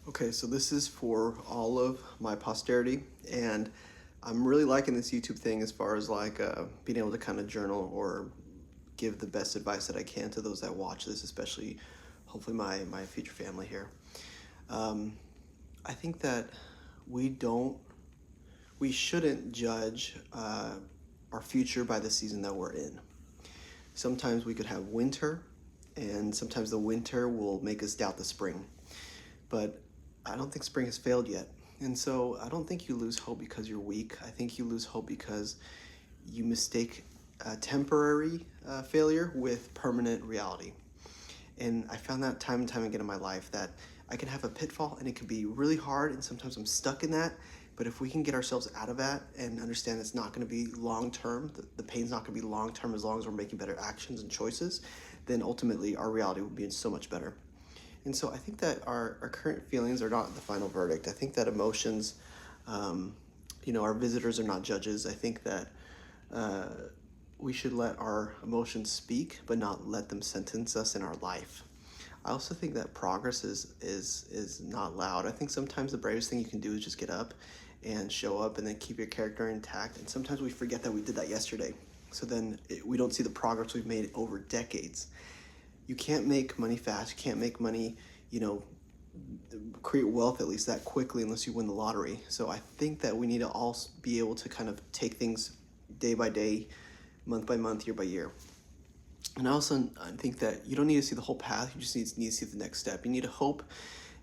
Okay, so this is for all of my posterity, and I'm really liking this YouTube thing as far as being able to kind of journal or give the best advice that I can to those that watch this, especially hopefully my future family here. Um, I think that we don't, we shouldn't judge our future by the season that we're in. Sometimes we could have winter, and sometimes the winter will make us doubt the spring. But I don't think spring has failed yet. And so I don't think you lose hope because you're weak. I think you lose hope because you mistake temporary failure with permanent reality. And I found that time and time again in my life that I can have a pitfall and it can be really hard, and sometimes I'm stuck in that. But if we can get ourselves out of that and understand it's not going to be long term, the pain's not going to be long term as long as we're making better actions and choices, then ultimately our reality will be so much better. And so I think that our current feelings are not the final verdict. I think that emotions, um, our visitors are not judges. I think that uh, we should let our emotions speak, but not let them sentence us in our life. I also think that progress is not loud. I think sometimes the bravest thing you can do is just get up and show up and then keep your character intact. And sometimes we forget that we did that yesterday. So then we don't see the progress we've made over decades. You can't make money fast. You can't make money, you know, create wealth at least that quickly unless you win the lottery. So I think that we need to all be able to kind of take things day by day, month by month, year by year. And I think that you don't need to see the whole path. You just need to see the next step. You need to hope,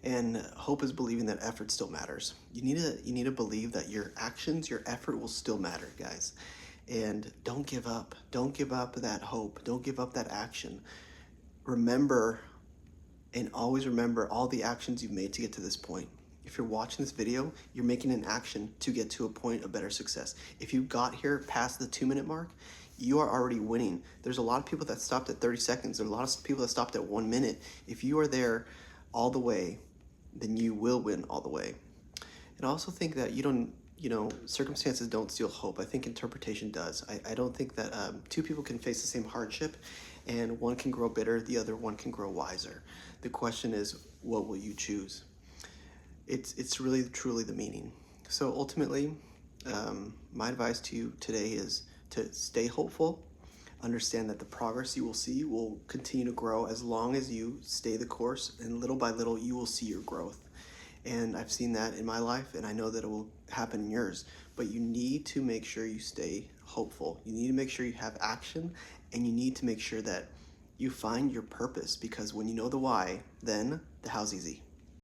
and hope is believing that effort still matters. You need to believe that your actions, your effort will still matter, guys. And don't give up. Don't give up that hope. Don't give up that action. Remember, and always remember all the actions you've made to get to this point. If you're watching this video, you're making an action to get to a point of better success. If you got here past the 2 minute mark, you are already winning. There's a lot of people that stopped at 30 seconds. There's a lot of people that stopped at 1 minute. If you are there all the way, then you will win all the way. And I also think that circumstances don't steal hope. I think interpretation does. I don't think that two people can face the same hardship and one can grow bitter, the other one can grow wiser. The question is, what will you choose? It's really truly the meaning. So ultimately, my advice to you today is to stay hopeful. Understand that the progress you will see will continue to grow as long as you stay the course, and little by little, you will see your growth. And I've seen that in my life, and I know that it will happen in yours. But you need to make sure you stay hopeful. You need to make sure you have action, and you need to make sure that you find your purpose, because when you know the why, then the how's easy.